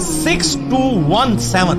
6217,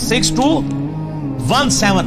6217।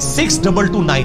6229,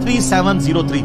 3703।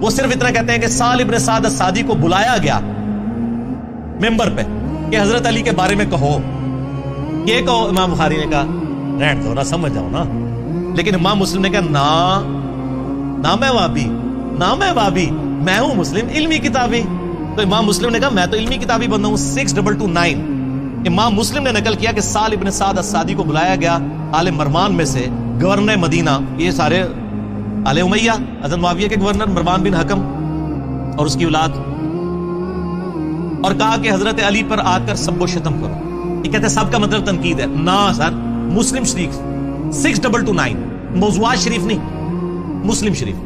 وہ صرف اتنا کہتے ہیں کہ سال ابن سعد السعدی کو بلایا گیا ممبر پہ کہ حضرت علی کے بارے میں کہو. یہ کہو. امام بخاری نے کہا رہن دو نا, سمجھ جاؤ نا. لیکن امام مسلم نے کہا نہ میں وابی, نہ میں وابی, میں ہوں مسلم علمی کتابی. تو امام مسلم نے کہا میں تو علمی کتابی بندہ ہوں. 6229 امام مسلم نے نقل کیا کہ سال ابن سعد السعدی کو بلایا گیا آل مرمان میں سے, گورنر مدینہ, یہ سارے آل امیہ, حضرت معاویہ کے گورنر مروان بن حکم اور اس کی اولاد, اور کہا کہ حضرت علی پر آ کر سب و شتم کرو. یہ کہتے ہیں سب کا مطلب تنقید ہے. نہ سر, مسلم شریف 6229, موضوعات شریف نہیں, مسلم شریف.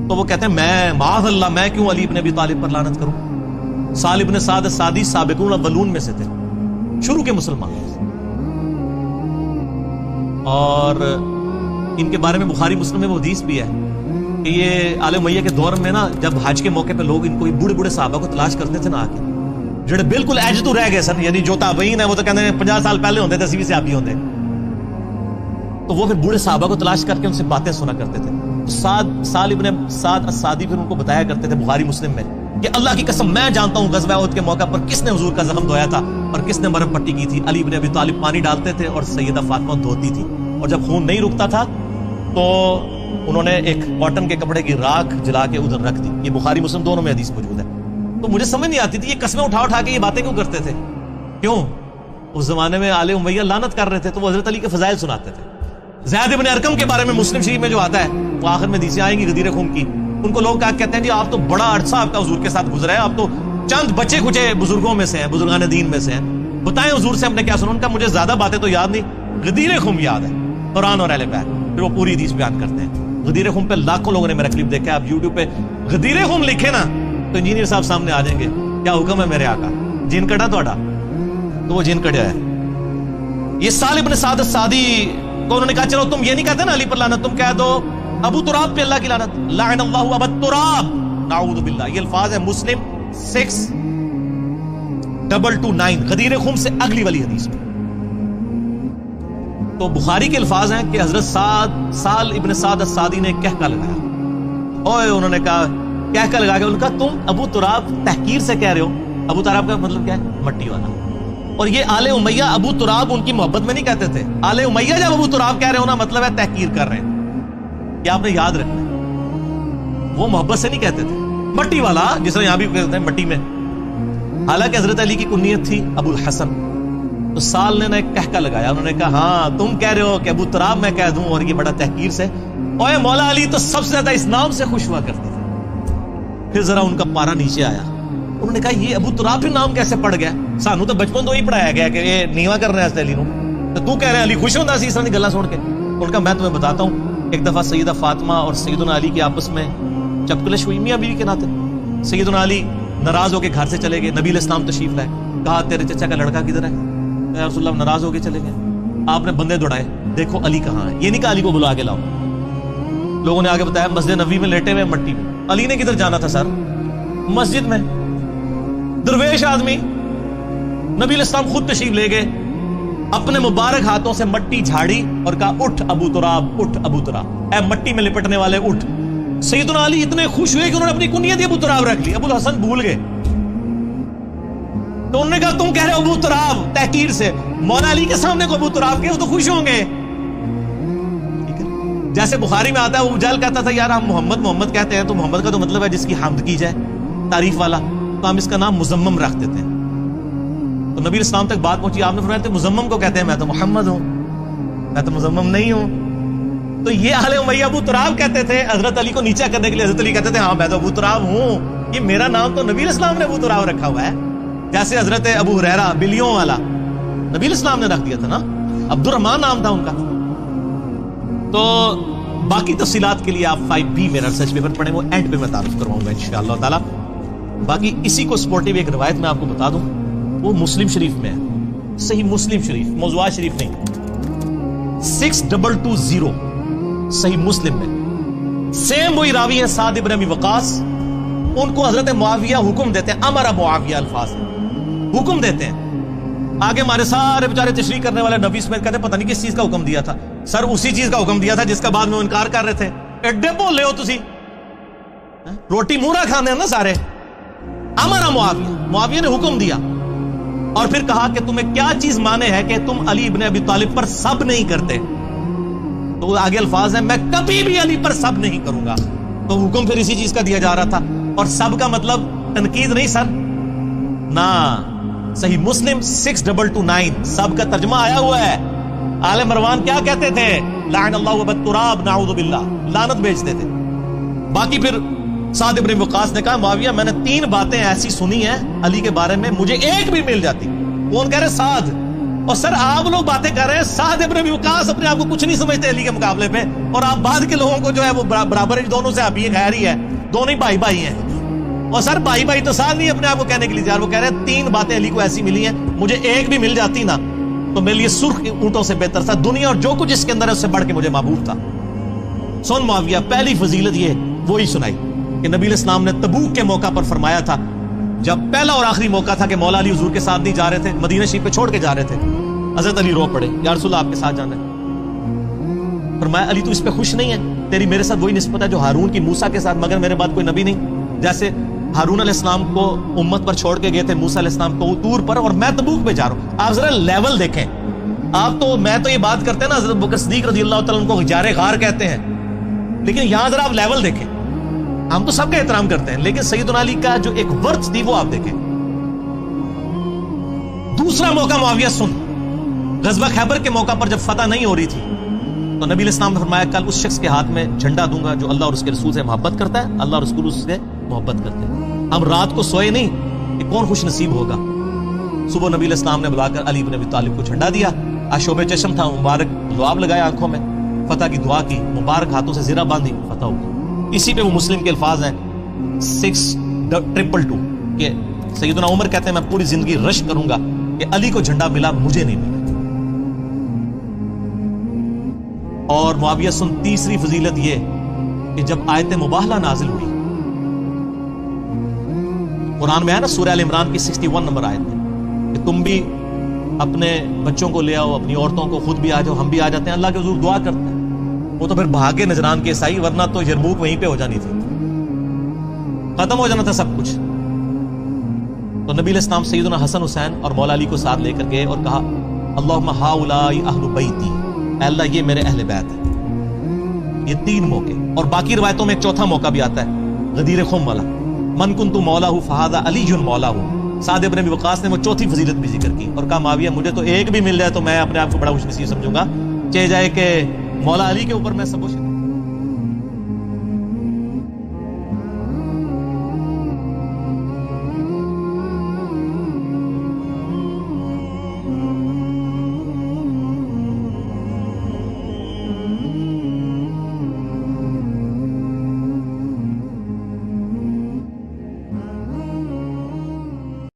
تو وہ کہتے ہیں میں معاذ اللہ, میں کیوں علی ابن ابی طالب پر لعنت کروں. سال ابن سعد السعدی سابقون الاولون میں سے تھے, شروع کے مسلمان. اور ان کے بارے میں بخاری مسلم میں وہ حدیث بھی ہے کہ یہ آل امیہ کے دور میں نا, جب حج کے موقع پہ لوگ ان کو بوڑھے بوڑھے صحابہ کو تلاش کرتے تھے نا, آ کے جڑے بالکل ایج تو رہ گئے سن, یعنی جو تابعین ہیں وہ تو کہتے ہیں 50 سال پہلے ہوتے تھے, سے آپ ہی ہوتے. تو وہ پھر بوڑھے صحابہ کو تلاش کر کے ان سے باتیں سنا کرتے تھے. سال ابن سعد السعدی پھر ان کو بتایا کرتے تھے بخاری مسلم میں کہ اللہ کی قسم میں جانتا ہوں غزوہ احد کے موقع پر کس نے حضور کا زخم دھویا تھا اور کس نے مرہم پٹی کی تھی. علی ابن ابی طالب پانی ڈالتے تھے اور سیدہ فاطمہ دھوتی تھی, اور جب خون نہیں رکتا تھا تو انہوں نے ایک کاٹن کے کپڑے کی راکھ جلا کے ادھر رکھ دی. یہ بخاری مسلم دونوں میں حدیث موجود ہے. تو مجھے سمجھ نہیں آتی تھی یہ قسمیں اٹھا اٹھا کے یہ باتیں کیوں کرتے تھے. کیوں؟ اس زمانے میں آل امیہ لعنت کر رہے تھے تو وہ حضرت علی کے فضائل سناتے تھے. زید ابن ارقم کے بارے میں مسلم شریف میں جو آتا ہے, وہ آخر میں حدیثیں آئیں گی غدیر خون کی, ان کو لوگ کہتے ہیں جی آپ تو بڑا عرصہ آپ کا حضور کے ساتھ گزرا ہے, آپ تو چند بچے کچے بزرگوں میں سے ہیں, بزرگان دین میں سے ہیں, بتائیں حضور سے ہم نے کیا سنا. ان کا مجھے زیادہ باتیں تو یاد نہیں, غدیر خم یاد ہے, قرآن اور اہل بیت. پھر وہ پوری حدیث بیان کرتے ہیں. غدیر خم پہ لاکھوں لوگوں نے میرا کلپ دیکھا ہے. آپ یوٹیوب پہ غدیر خم لکھے نا تو انجینئر صاحب سامنے آ جائیں گے. کیا حکم ہے میرے آقا, جن کٹا توڑا, تو وہ جن کٹیا ہے. یہ سال ابن سعد السعدی کو انہوں نے کہا چلو تم یہ نہیں کہتے نا علی پر لعنت, تم کہہ دو ابو تراب پہ اللہ کی لعنت, لعن اللہ ابا تراب, نعوذ باللہ. یہ الفاظ ہے مسلم 6229 غدیر خم سے اگلی والی حدیث میں. تو بخاری کے الفاظ ہیں کہ حضرت سال ابن سعد السعدی نے کہکا لگایا. اوے انہوں نے کہا کہکا لگا کے انہوں نے کہا تم ابو تراب تحقیر سے کہہ رہے ہو. ابو تراب کا مطلب کیا ہے؟ مٹی والا. اور یہ آل امیہ ابو تراب ان کی محبت میں نہیں کہتے تھے. آل امیہ جب ابو تراب کہہ رہے ہو نا, مطلب ہے تحقیر کر رہے ہیں. یہ آپ نے یاد رکھنا ہے, وہ محبت سے نہیں کہتے تھے. مٹی والا جس طرح یہاں بھی کہتے ہیں مٹی میں, حالانکہ حضرت علی کی کنیت تھی ابو الحسن. تو سال نے ایک کہکا لگایا, انہوں نے کہا ہاں تم کہہ رہے ہو کہ ابو تراب میں کہہ دوں, اور یہ بڑا تحقیر سے. اوے مولا علی تو سب سے زیادہ اس نام سے خوش ہوا کرتے تھے. پھر ذرا ان کا پارا نیچے آیا, انہوں نے کہا یہ ابو تراب پھر نام کیسے پڑ گیا, سانو تو بچپن تو ہی پڑھایا گیا کہ یہ نیوا کر رہے ہیں علی نو, تو تو کہہ رہے ہیں علی خوش ہوتا سی اس طرح کی گلاں سن کے. ان کا میں تمہیں بتاتا ہوں, ایک دفعہ سیدہ فاطمہ اور سیدنا علی کی آپس میں چپکلش ہوئی, میاں بیوی کے ناطے. سیدنا علی ناراض ہو کے گھر سے چلے گئے, نبی علیہ السلام تشریف لائے, کہا تیرے چچا کا لڑکا کدھر ہے؟ یا رسول اللہ ناراض ہو کے چلے گئے. آپ نے بندے دوڑائے, دیکھو علی کہاں ہے. یہ نہیں کہا علی کو بلا کے لاؤ. لوگوں نے آگے بتایا مسجد نبوی میں لیٹے ہوئے مٹی میں. علی نے کدھر جانا تھا سر؟ مسجد میں. درویش آدمی, نبی علیہ السلام خود تشریف لے گئے, اپنے مبارک ہاتھوں سے مٹی جھاڑی اور کہا اٹھ ابو تراب, اٹھ ابو تراب, اے مٹی میں لپٹنے والے اٹھ. سیدنا علی اتنے خوش ہوئے کہ انہوں نے اپنی کنیت ابو تراب رکھ لی, ابو الحسن بھول گئے. تو انہوں نے کہا تم کہہ رہے ہو ابو تراب تحقیر سے, مولا علی کے سامنے کو ابو تراب کے, وہ تو خوش ہوں گے. جیسے بخاری میں آتا ہے, ابو جہل کہتا تھا یار ہم محمد کہتے ہیں, تو محمد کا تو مطلب ہے جس کی حمد کی جائے, تعریف والا, تو ہم اس کا نام مزمم رکھ دیتے ہیں. تو نبی اسلام تک بات پہنچی, آپ نے فرمایا تھے مزمم کو کہتے ہیں, میں تو محمد ہوں, میں تو مزمم نہیں ہوں. تو یہ اہل امیہ ابو تراب کہتے تھے حضرت علی کو نیچا کرنے کے لیے. حضرت علی کہتے تھے ہاں میں تو ابو تراب ہوں, یہ میرا نام تو نبی اسلام نے ابو تراب رکھا ہوا ہے. جیسے حضرت ابو ہریرہ بلیوں والا نبی اسلام نے رکھ دیا تھا نا, عبد الرحمان نام تھا ان کا. تو باقی تفصیلات کے لیے آپ 5B میرا ریسرچ پیپر پڑھیں, وہ اینڈ پہ میں تعارف کرواؤں گا انشاءاللہ تعالی. باقی اسی کو سپورٹیو ایک روایت میں آپ کو بتا دوں, وہ مسلم شریف میں ہے, صحیح مسلم شریف, موضوعات شریف نہیں, 6220 صحیح مسلم میں. سیم وہی راوی ہیں سعد ابن ابی وقاص, ان کو حضرت معاویہ حکم دیتے ہیں, امر معاویہ الفاظ ہیں, حکم دیتے ہیں. آگے ہمارے سارے بیچارے تشریح کرنے والے نبی اسماعیل کہتے ہیں پتہ نہیں کس چیز کا حکم دیا تھا. سر اسی چیز کا حکم دیا تھا جس کا بعد میں انکار کر رہے تھے. ایڈے بولے ہو تسی, روٹی مورا کھانے ہیں نا سارے. امر معاویہ نے حکم دیا اور پھر کہا کہ تمہیں کیا چیز مانے ہے کہ تم علی ابن ابی طالب پر سب نہیں کرتے. تو آگے الفاظ ہیں, میں کبھی بھی علی پر سب نہیں کروں گا. تو حکم پھر اسی چیز کا دیا جا رہا تھا. اور سب کا مطلب تنقید نہیں سر, نا. صحیح مسلم 6229 سب کا ترجمہ آیا ہوا ہے. آل مروان کیا کہتے تھے؟ لعن اللہ ابا التراب نعوذ باللہ, لعنت بھیجتے تھے. باقی پھر سعد ابن وقاص نے کہا معاویہ میں نے 3 باتیں ایسی سنی ہیں علی کے بارے میں, مجھے ایک بھی مل جاتی. کون کہہ رہے؟ سعد. اور سر آپ لوگ باتیں کر رہے ہیں, سعد ابن وقاص اپنے آپ کو کچھ نہیں سمجھتے علی کے مقابلے پہ, اور آپ بعد کے لوگوں کو جو ہے وہ برابر دونوں سے ابھی خیر ہی ہے, دونوں ہی بھائی بھائی ہیں. اور سر بھائی بھائی تو سعد نہیں اپنے آپ کو کہنے کے لیے تیار, وہ کہہ رہے ہیں 3 باتیں علی کو ایسی ملی ہیں, مجھے ایک بھی مل جاتی نا تو میرے لیے سرخ اونٹوں سے بہتر تھا. دنیا اور جو کچھ اس کے اندر ہے اس سے بڑھ کے مجھے محبوب تھا. سن معاویہ, پہلی فضیلت یہ وہی سنائی کہ نبی علیہ السلام نے تبوک کے موقع پر فرمایا تھا, جب پہلا اور آخری موقع تھا کہ مولا علی حضور کے ساتھ نہیں جا رہے تھے, مدینہ شریف پہ چھوڑ کے جا رہے تھے. حضرت علی رو پڑے, یا رسول اللہ آپ کے ساتھ جانا ہے. فرمایا علی تو اس پہ خوش نہیں ہے, تیری میرے ساتھ وہی نسبت ہے جو ہارون کی موسیٰ کے ساتھ, مگر میرے بعد کوئی نبی نہیں. جیسے ہارون علیہ السلام کو امت پر چھوڑ کے گئے تھے موسیٰ علیہ السلام کو طور پر, اور میں تبوک پہ جا رہا ہوں. آپ ذرا لیول دیکھیں. آپ تو میں تو یہ بات کرتے ہیں نا, حضرت بکر صدیق رضی اللہ تعالیٰ عنہ کو غار غار کہتے ہیں, لیکن یہاں ذرا آپ لیول دیکھیں. ہم تو سب کا احترام کرتے ہیں, لیکن سیدنا علی کا جو ایک ورث تھی وہ آپ دیکھیں. دوسرا موقع معاویہ سن, غزوہ خیبر کے موقع پر جب فتح نہیں ہو رہی تھی تو نبی علیہ السلام نے فرمایا کل اس شخص کے ہاتھ میں جھنڈا دوں گا جو اللہ اور اس کے رسول سے محبت کرتا ہے, اللہ اور رسول اس سے محبت کرتے ہیں. ہم رات کو سوئے نہیں کہ کون خوش نصیب ہوگا. صبح نبی علیہ السلام نے بلا کر علی بن ابی طالب کو جھنڈا دیا, اشوب چشم تھا, مبارک لعاب لگایا آنکھوں میں, فتح کی دعا کی, مبارک ہاتھوں سے زرہ باندھی, فتح ہوگی. اسی پہ وہ مسلم کے الفاظ ہیں 6222 کہ سیدنا عمر کہتے ہیں میں پوری زندگی رش کروں گا کہ علی کو جھنڈا ملا, مجھے نہیں ملا. اور معاویہ سن, تیسری فضیلت یہ کہ جب آیت مباہلہ نازل ہوئی, قرآن میں ہے نا سورہ ال عمران کی 61 نمبر آیت میں کہ تم بھی اپنے بچوں کو لے آؤ, اپنی عورتوں کو, خود بھی آ جاؤ, ہم بھی آ جاتے ہیں, اللہ کے حضور دعا کرتے ہیں. وہ تو پھر بھاگے نجران کے عیسائی, ورنہ تو یرموک وہیں پہ ہو جانی تھی, ختم ہو جانا تھا سب کچھ. تو نبی علیہ السلام سیدنا حسن حسین اور مولا علی کو ساتھ لے کر گئے اور کہا اللہم ہاؤلائی اہل بیتی, اے اللہ یہ میرے اہل بیت ہیں. یہ 3 موقع, اور باقی روایتوں میں ایک چوتھا موقع بھی آتا ہے غدیر خم والا, من کنت مولا فہذا علی مولا. سعد ابن ابی وقاص نے وہ چوتھی فضیلت بھی ذکر کی اور کہا معاویہ مجھے تو ایک بھی مل جائے تو میں اپنے آپ کو بڑا خوش نصیب سمجھوں گا, چاہے جائے کہ مولا علی کے اوپر میں سب